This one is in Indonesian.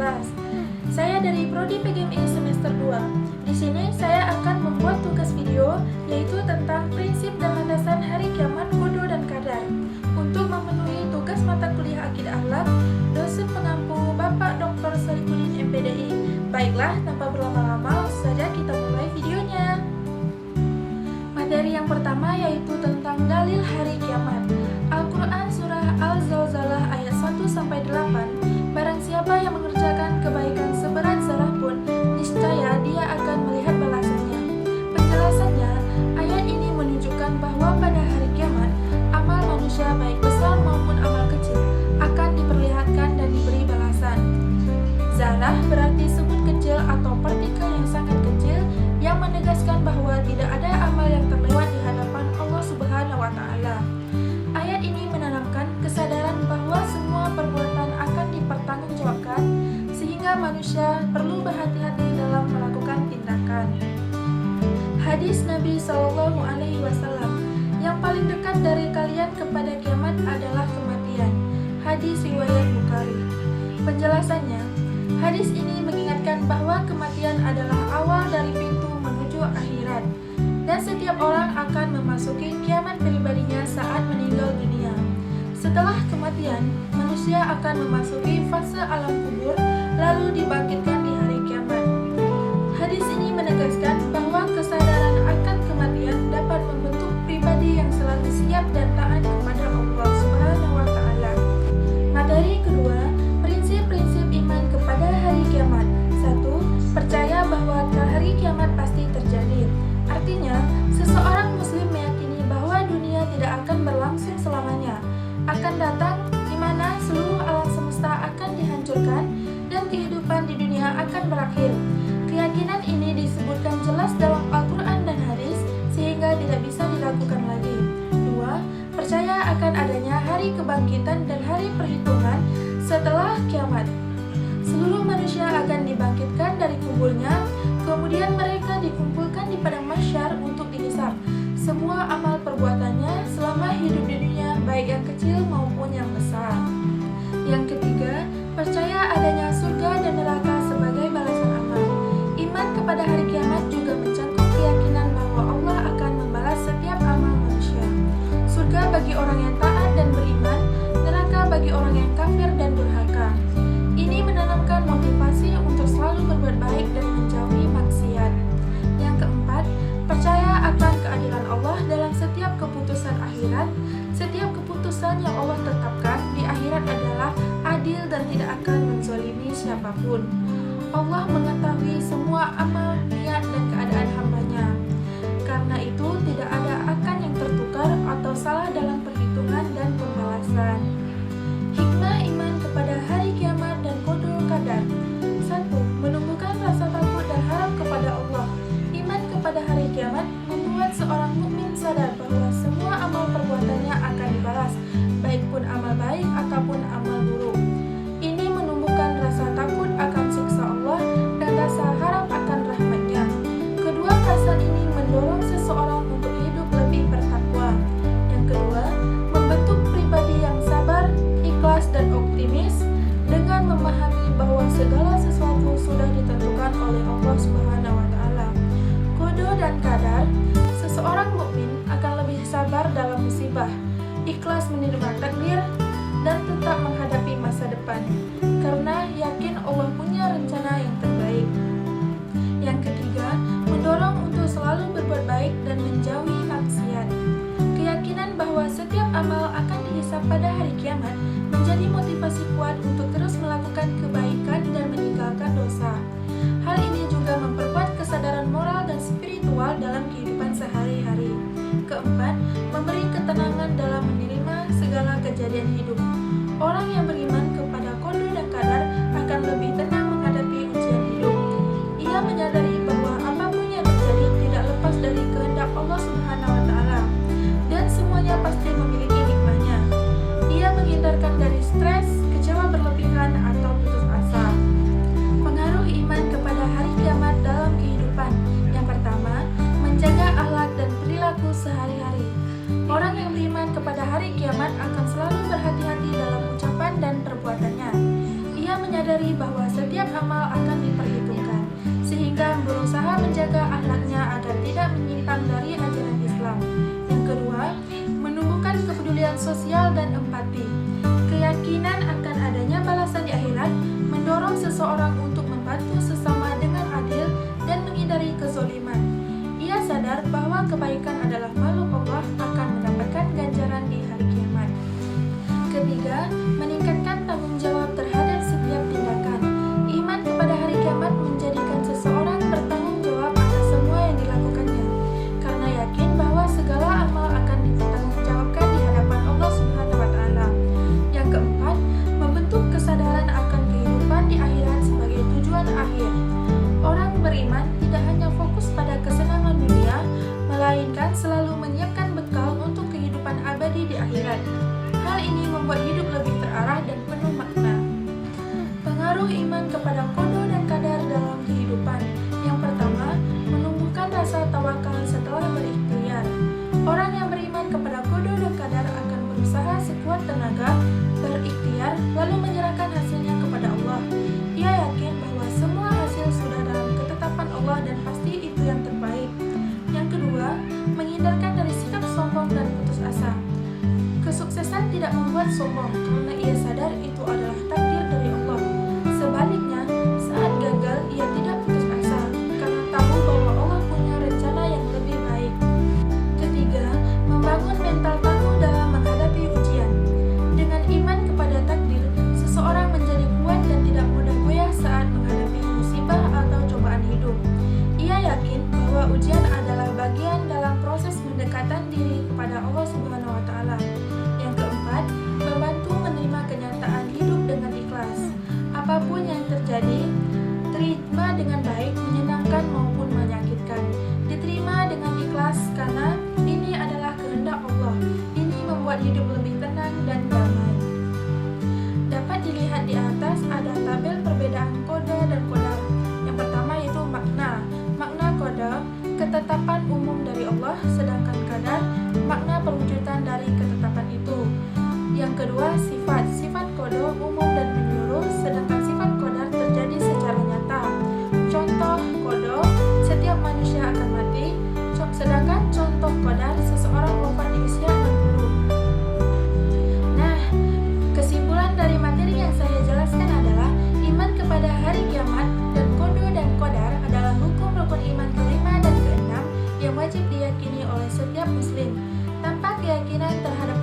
kelas. Saya dari Prodi PGMI semester 2. Di sini saya akan membuat tugas video yaitu tentang prinsip dan landasan hari kiamat, qada dan qadar. Untuk memenuhi tugas mata kuliah Akidah Akhlak, dosen pengampu Bapak Dr. Sarifudin MPDI. Baiklah, tanpa berlama-lama, langsung saja kita mulai videonya. Materi yang pertama yaitu tentang dalil hari kiamat. Al-Quran Surah Al-Zalzalah ayat 1-8. Barang siapa yang mengerjakan kebaikan seberat zarah pun, niscaya dia akan melihat balasannya. Penjelasannya, ayat ini menunjukkan bahwa pada hari kiamat, amal manusia baik besar maupun amal kecil akan diperlihatkan dan diberi balasan. Zarah berarti sebut kecil atau partikel yang sangat kecil, yang menegaskan bahwa tidak ada amal yang terlewat di hadapan Allah Subhanahu wa Ta'ala. Ayat ini menanamkan kesadaran bahwa semua perbuatan akan dipertanggungjawabkan, sehingga manusia perlu berhati-hati dalam melakukan tindakan. Hadis Nabi SAW, yang paling dekat dari kalian kepada kiamat adalah kematian. Hadis riwayat Bukhari. Penjelasannya, hadis ini mengingatkan bahwa kematian adalah awal dari pintu menuju akhirat, dan setiap orang akan memasuki kiamat pribadinya saat meninggal dunia. Setelah kematian, manusia akan memasuki fase alam kubur, lalu dibangkitkan di hari kiamat. Hadis ini menegaskan bahwa kesadaran akan kematian dapat membentuk pribadi yang selalu siap dan taat kepada Allah Subhanahu wa Ta'ala. Materi kedua, prinsip-prinsip iman kepada hari kiamat. 1. Percaya bahwa hari kiamat pasti terjadi. Artinya, seseorang muslim meyakini bahwa dunia tidak akan berlangsung selamanya, akan datang di mana seluruh alam semesta akan dihancurkan dan kehidupan di dunia akan berakhir. Keyakinan ini disebutkan jelas dalam Al-Quran dan hadis, sehingga tidak bisa diragukan lagi. 2. Percaya akan adanya hari kebangkitan dan hari perhitungan setelah kiamat. Seluruh manusia akan dibangkitkan dari kuburnya, kemudian mereka dikumpulkan di padang mahsyar untuk dihisab semua amal perbuatannya selama hidup di dunia, baik yang kecil maupun yang besar. Yang ketiga, percaya adanya surga dan neraka sebagai balasan amal. Iman kepada hari kiamat juga mencakup keyakinan bahwa Allah akan membalas setiap amal manusia. Surga bagi orang yang taat dan beriman, neraka bagi orang yang kafir dan durhaka. Ini menanamkan motivasi untuk selalu berbuat baik dan menjauhi maksiat. Yang keempat, percaya akan keadilan Allah dalam setiap keputusan akhirat. Setiap keputusan yang Allah tetapkan di akhirat adalah adil dan tidak akan menzalimi siapapun. Allah mengetahui semua amal, niat, dan keadaan hambanya. Karena itu tidak ada akan yang tertukar atau salah dalam perhitungan dan pembalasan. Hikmah iman kepada hari kiamat dan qada qadar. 1. Menumbuhkan rasa takut dan harap kepada Allah. Iman kepada hari kiamat membuat seorang mukmin sadar bahwa semua amal perbuatannya akan dibalas, baik pun amal baik ataupun amal buruk. Ini menumbuhkan rasa takut akan siksa Allah dan rasa harap akan rahmat-Nya. Kedua perasaan ini mendorong seseorang untuk hidup lebih bertakwa. Yang kedua, membentuk pribadi yang sabar, ikhlas dan optimis dengan memahami bahwa segala sesuatu sudah ditentukan oleh Allah Subhanahu wa Ta'ala. Qada dan qadar, seseorang mukmin akan lebih sabar dalam musibah, ikhlas menerima takdir dan tetap menghadapi masa depan karena yakin Allah punya rencana yang terbaik. Yang ketiga, mendorong untuk selalu berbuat baik dan menjauhi maksiat. Keyakinan bahwa setiap amal akan dihisab pada hari kiamat menjadi motivasi kuat untuk terus melakukan kebaikan dan meninggalkan dosa. Hal ini juga memperkuat kesadaran moral dan spiritual dalam kehidupan sehari-hari. Keempat, memberi ketenangan dalam menerima segala kejadian hidup. Orang yang beriman kepada qada dan qadar akan lebih tenang menghadapi ujian hidup. Ia menyadari bahwa apapun yang terjadi tidak lepas dari kehendak Allah Subhanahu wa Ta'ala, dan semuanya pasti memiliki hikmahnya. Ia menghindarkan dari stres, kecewa berlebihan, atau putus asa. Pengaruh iman kepada hari kiamat dalam kehidupan. Yang pertama, menjaga akhlak dan perilaku sehari-hari. Orang yang beriman kepada hari kiamat akan selalu berhati-hati dalam ucapan dan perbuatannya. Ia menyadari bahwa setiap sosial dan empati. Keyakinan akan adanya balasan di akhirat mendorong seseorang untuk membantu sesama dengan adil dan menghindari kezoliman. Ia sadar bahwa kebaikan adalah makhluk Allah akan mendapatkan ganjaran di hari kiamat. Ketiga, meningkatkan tanggung jawab terhadap setiap tindakan. Iman kepada hari kiamat menjadikan seseorang bertanggung jawab atas semua yang dilakukannya, karena yakin bahwa segala amal akan dipertanggungjawabkan di hadapan Allah Subhanahu wa Ta'ala. Yang keempat, membentuk kesadaran akan kehidupan di akhirat sebagai tujuan akhir. Orang beriman tidak hanya fokus pada kesenangan dunia, melainkan selalu menyiapkan bekal untuk kehidupan abadi di akhirat. Hal ini membuat hidup lebih terarah dan penuh makna. Pengaruh iman kepada qada dan qadar dalam kehidupan. Yang pertama, menumbuhkan rasa tawakal setelah berikhtiar. Orang yang beriman kepada qada dan qadar akan berusaha sekuat tenaga, berikhtiar, lalu menyerahkan hasilnya kepada Allah. Ia yakin bahwa semua hasil sudah dalam ketetapan Allah dan pasti itu yang terbaik. Yang kedua, menghindarkan dari sikap sombong dan putus asa. Kesuksesan tidak membuat sombong karena ia sadar itu adalah takdir dari Allah. Sebaliknya, saat gagal ia tidak putus asa karena tahu bahwa Allah punya rencana yang lebih baik. Ketiga, membangun mental tangguh dalam menghadapi ujian. Dengan iman kepada takdir, seseorang menjadi kuat dan tidak mudah goyah saat menghadapi musibah atau cobaan hidup. Ia yakin bahwa ujian adalah bagian dalam proses mendekatan diri kepada Allah Subhanahu wa Ta'ala. Yang keempat, membantu menerima kenyataan hidup dengan ikhlas. Apapun yang terjadi, terima dengan baik, menyenangkan maupun menyakitkan. Diterima dengan ikhlas karena ini adalah kehendak Allah. Ini membuat hidup lebih tenang dan damai. Dapat dilihat di atas ada tabel perbedaan qada dan qadar. Yang pertama yaitu makna. Makna qada, ketetapan umum dari Allah, sedangkan qadar, makna perwujudan dari ketetapan itu. Yang kedua, sifat. Sifat qada umum dan menyeluruh, sedangkan sifat qadar terjadi secara nyata. Contoh qada, setiap manusia akan mati, sedangkan contoh qadar, seseorang wafat di usia 60. Nah, kesimpulan dari materi yang saya jelaskan adalah iman kepada hari kiamat dan qada dan qadar adalah hukum rukun iman kelima dan keenam yang wajib diyakini oleh setiap muslim. Tanpa keyakinan terhadap